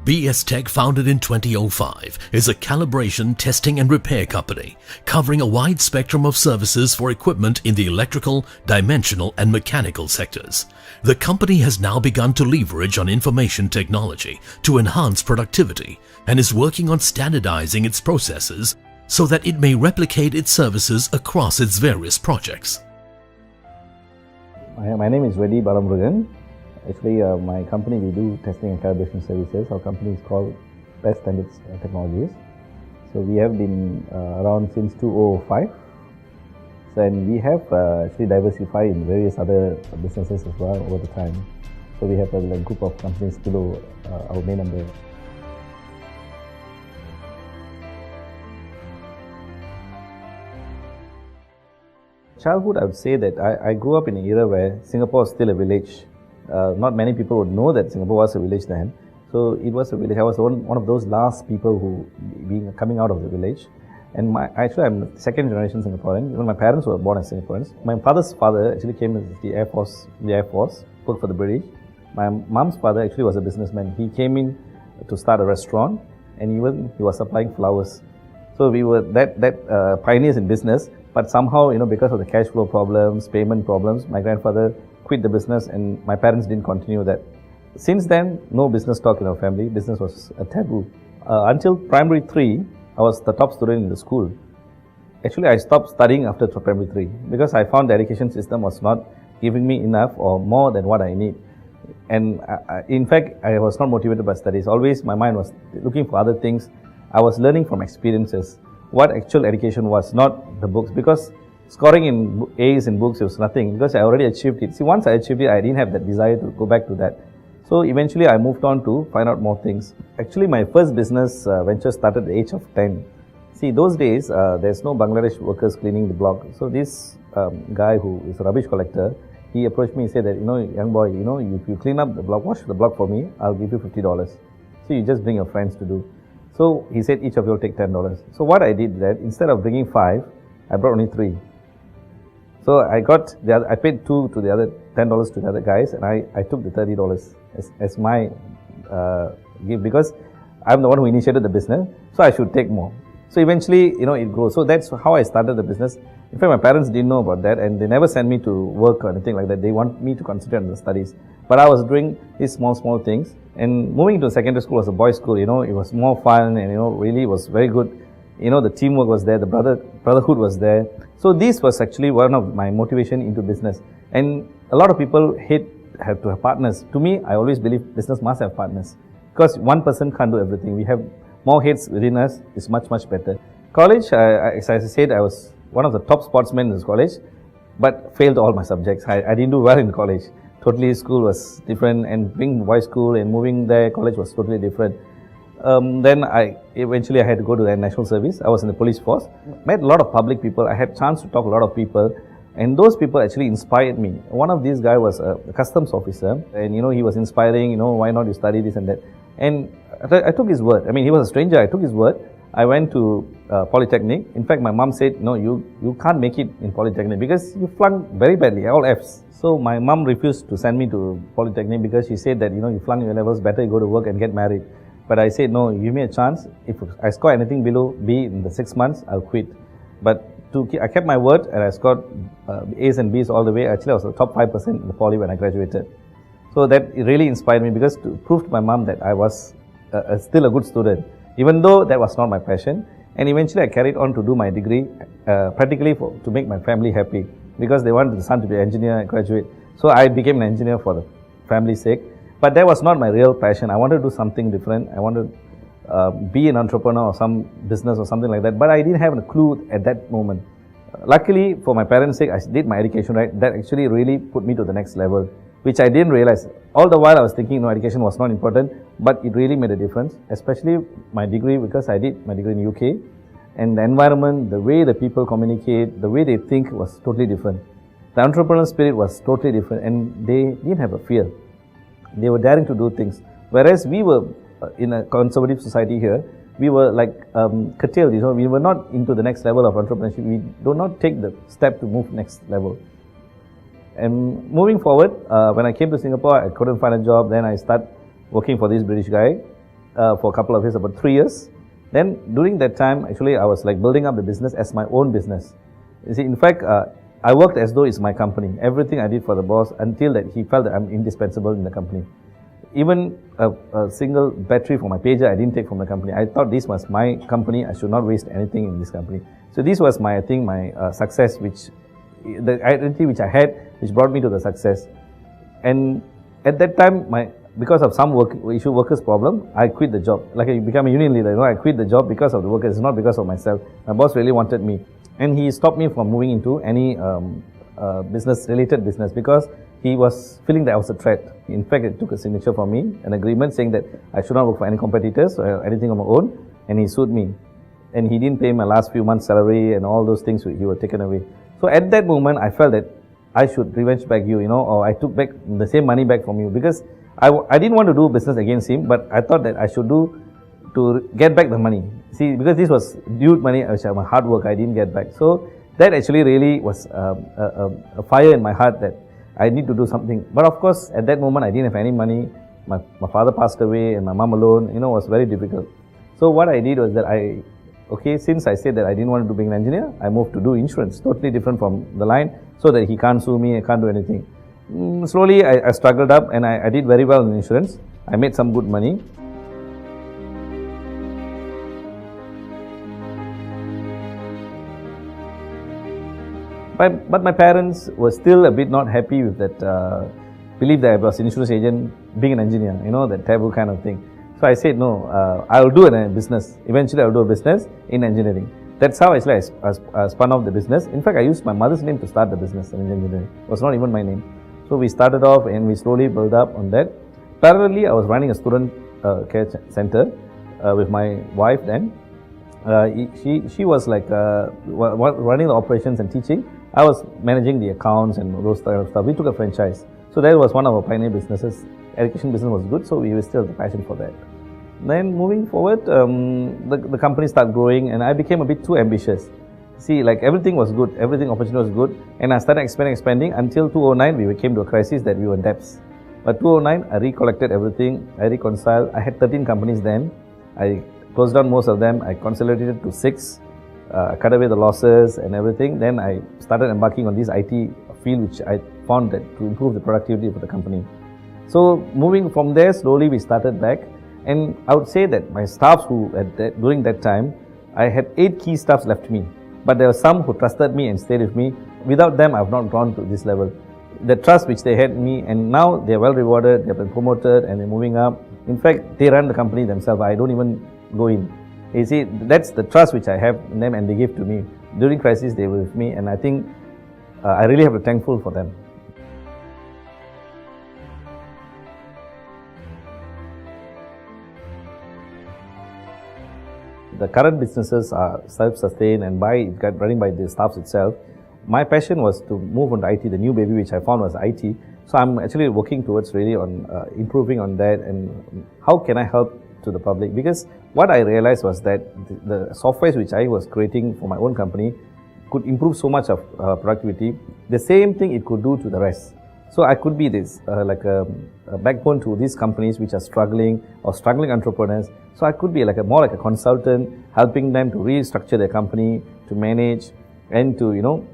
BS Tech, founded in 2005, is a calibration, testing and repair company covering a wide spectrum of services for equipment in the electrical, dimensional and mechanical sectors. The company has now begun to leverage on information technology to enhance productivity and is working on standardizing its processes so that it may replicate its services across its various projects. My name is Reddy Balamrugan. Actually, my company, we do testing and calibration services. Our company is called Best Standards Technologies. So we have been around since 2005. So, and we have actually diversified in various other businesses as well over the time. So we have a group of companies below our main umbrella. Childhood, I would say that I grew up in an era where Singapore was still a village. Not many people would know that Singapore was a village then. So it was a village. I was one of those last people who coming out of the village. And actually I'm a second generation Singaporean. Even my parents were born as Singaporeans. My father's father actually came as the Air Force, worked for the British. My mom's father actually was a businessman. He came in to start a restaurant and he was supplying flowers. So we were that pioneers in business. But somehow, because of the cash flow problems, payment problems, my grandfather quit the business and my parents didn't continue that. Since then, no business talk in our family. Business was a taboo. Until primary 3, I was the top student in the school. Actually, I stopped studying after primary 3 because I found the education system was not giving me enough or more than what I need. And in fact, I was not motivated by studies. Always my mind was looking for other things. I was learning from experiences. What actual education was, not the books, because scoring in A's in books was nothing because I already achieved it. See, once I achieved it, I didn't have that desire to go back to that. So eventually I moved on to find out more things. Actually, my first business venture started at the age of 10. See, those days, there's no Bangladesh workers cleaning the block. So this guy who is a rubbish collector, he approached me and said that, young boy, if you clean up the block, wash the block for me, I'll give you $50. So you just bring your friends to do. So he said, each of you will take $10. So what I did that, instead of bringing 5, I brought only 3. So I paid 2 to the other, $10 to the other guys, and I took the $30 as my gift because I'm the one who initiated the business, so I should take more. So eventually, it grows. So that's how I started the business. In fact, my parents didn't know about that, and they never sent me to work or anything like that. They want me to concentrate on the studies. But I was doing these small things. And moving into secondary school was a boys' school, it was more fun and, really it was very good. The teamwork was there, the brotherhood was there. So this was actually one of my motivation into business. And a lot of people have to have partners. To me, I always believe business must have partners. Because one person can't do everything. We have more heads within us, is much better. College, as I said, I was one of the top sportsmen in this college, but failed all my subjects. I didn't do well in college. Totally school was different, and being boys' school and moving there, college was totally different. Then eventually I had to go to the national service. I was in the police force. Met a lot of public people. I had chance to talk to a lot of people, and those people actually inspired me. One of these guys was a customs officer, and he was inspiring. Why not you study this and that? And I took his word. I mean, he was a stranger. I took his word. I went to Polytechnic. In fact, my mom said, no, you can't make it in Polytechnic because you flunked very badly, all Fs. So my mom refused to send me to Polytechnic because she said that, you flunked your levels, better you go to work and get married. But I said, no, give me a chance. If I score anything below B in the 6 months, I'll quit. But I kept my word and I scored A's and B's all the way. Actually, I was the top 5% in the poly when I graduated. So that really inspired me because to prove to my mom that I was still a good student, even though that was not my passion. And eventually I carried on to do my degree practically to make my family happy because they wanted the son to be an engineer and graduate. So I became an engineer for the family's sake. But that was not my real passion. I wanted to do something different. I wanted to be an entrepreneur or some business or something like that. But I didn't have a clue at that moment. Luckily, for my parents' sake, I did my education right. That actually really put me to the next level, which I didn't realize. All the while I was thinking, education was not important, but it really made a difference, especially my degree, because I did my degree in UK. And the environment, the way the people communicate, the way they think was totally different. The entrepreneurial spirit was totally different, and they didn't have a fear. They were daring to do things. Whereas we were in a conservative society here, we were like curtailed, we were not into the next level of entrepreneurship. We do not take the step to move next level. And moving forward, when I came to Singapore, I couldn't find a job. Then I started working for this British guy. for a couple of years, about 3 years. Then during that time, actually, I was like building up the business as my own business. You see, in fact, I worked as though it's my company. Everything I did for the boss until that he felt that I'm indispensable in the company. Even a single battery for my pager, I didn't take from the company. I thought this was my company. I should not waste anything in this company. So this was my, I think, my success, which the identity which I had, which brought me to the success. And at that time, because of some workers problem, I quit the job. Like I became a union leader, I quit the job because of the workers, it's not because of myself. My boss really wanted me. And he stopped me from moving into any related business because he was feeling that I was a threat. In fact, it took a signature from me, an agreement saying that I should not work for any competitors or anything on my own, and he sued me. And he didn't pay my last few months' salary and all those things, he were taken away. So at that moment, I felt that I should revenge back you, or I took back the same money back from you because I didn't want to do business against him, but I thought that I should do to get back the money. See, because this was due money, which my hard work, I didn't get back. So that actually really was a fire in my heart that I need to do something. But of course, at that moment, I didn't have any money. My father passed away and my mom alone, was very difficult. So what I did was that since I said that I didn't want to be an engineer, I moved to do insurance, totally different from the line, so that he can't sue me, I can't do anything. Slowly, I struggled up and I did very well in insurance. I made some good money. But my parents were still a bit not happy with that, believe that I was an insurance agent, being an engineer, that taboo kind of thing. So I said, no, I'll do a business. Eventually, I'll do a business in engineering. That's how actually I spun off the business. In fact, I used my mother's name to start the business in engineering. It was not even my name. So we started off and we slowly built up on that. Parallelly, I was running a student care center with my wife then. She was like running the operations and teaching. I was managing the accounts and those kind of stuff. We took a franchise. So that was one of our pioneer businesses. Education business was good, so we still had the passion for that. Then moving forward, the company started growing and I became a bit too ambitious. See, like everything was good, opportunity was good, and I started expanding until 2009 we came to a crisis that we were in debts. But 2009 I recollected everything, I reconciled. I had 13 companies then. I closed down most of them. I consolidated to 6. Cut away the losses and everything. Then I started embarking on this IT field, which I found that to improve the productivity for the company. So moving from there, slowly we started back. And I would say that my staffs during that time, I had 8 key staffs left me. But there were some who trusted me and stayed with me. Without them, I've not gone to this level. The trust which they had in me, and now they're well rewarded, they've been promoted and they're moving up. In fact, they run the company themselves. I don't even go in. You see, that's the trust which I have in them and they give to me. During crisis, they were with me, and I think I really have to be thankful for them. The current businesses are self-sustained and running by the staffs itself. My passion was to move on to IT. The new baby which I found was IT. So I'm actually working towards really on improving on that and how can I help to the public, because what I realized was that the software which I was creating for my own company could improve so much of productivity. The same thing it could do to the rest. So I could be this like a backbone to these companies which are struggling or struggling entrepreneurs. So I could be like more like a consultant, helping them to restructure their company, to manage and to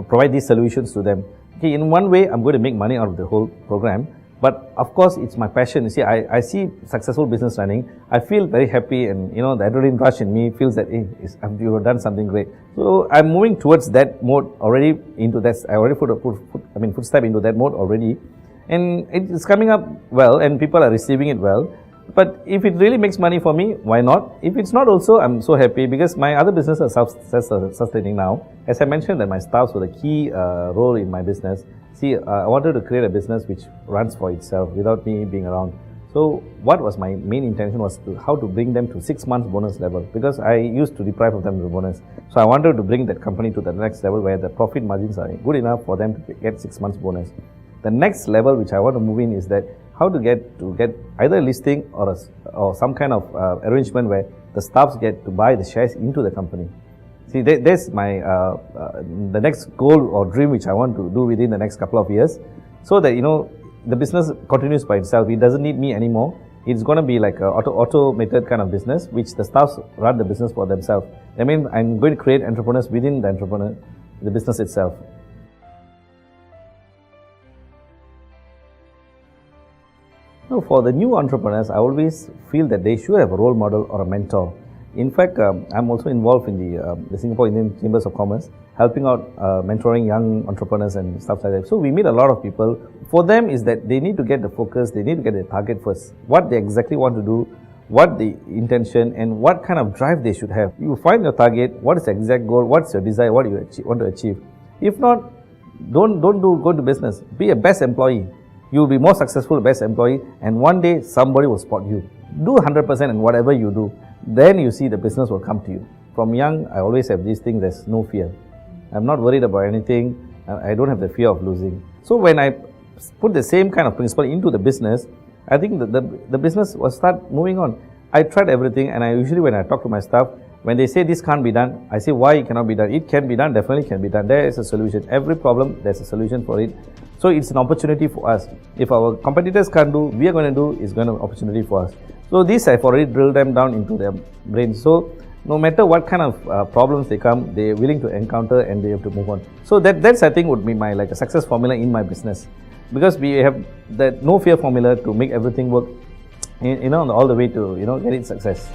provide these solutions to them. Okay, in one way I'm going to make money out of the whole program. But of course, it's my passion. You see, I see successful business running. I feel very happy, and the adrenaline rush in me feels that you have done something great. So I'm moving towards that mode already. Into that, I already footstep into that mode already, and it's coming up well, and people are receiving it well. But if it really makes money for me, why not? If it's not also, I'm so happy because my other business are self-sustaining now. As I mentioned that my staffs were the key role in my business. See, I wanted to create a business which runs for itself without me being around. So what was my main intention was how to bring them to 6 months bonus level, because I used to deprive of them of the bonus. So I wanted to bring that company to the next level where the profit margins are good enough for them to get 6 months bonus. The next level which I want to move in is that how to get either a listing or some kind of arrangement where the staffs get to buy the shares into the company. See, that's my the next goal or dream which I want to do within the next couple of years, so that the business continues by itself. It doesn't need me anymore. it's going to be like a automated kind of business, which the staffs run the business for themselves. I mean, I'm going to create entrepreneurs within the business itself. So for the new entrepreneurs, I always feel that they should have a role model or a mentor. In fact, I'm also involved in the Singapore Indian Chambers of Commerce, helping out mentoring young entrepreneurs and stuff like that. So we meet a lot of people. For them is that they need to get the focus, they need to get the target first, what they exactly want to do, what the intention and what kind of drive they should have. You find your target, what is the exact goal, what's your desire, what you want to achieve. If not, don't go into business. Be a best employee. You will be more successful, best employee, and one day somebody will spot you. Do 100% in whatever you do. Then you see the business will come to you. From young, I always have these things, there's no fear. I'm not worried about anything. I don't have the fear of losing. So when I put the same kind of principle into the business, I think the business will start moving on. I tried everything, and I usually, when I talk to my staff, when they say this can't be done, I say why it cannot be done. It can be done, definitely can be done. There is a solution. Every problem, there's a solution for it. So it's an opportunity for us. If our competitors can't do, we are going to do, it's going to be an opportunity for us. So this I've already drilled them down into their brains. So no matter what kind of problems they come, they're willing to encounter and they have to move on. So that's I think would be my a success formula in my business, because we have that no fear formula to make everything work, all the way to get it success.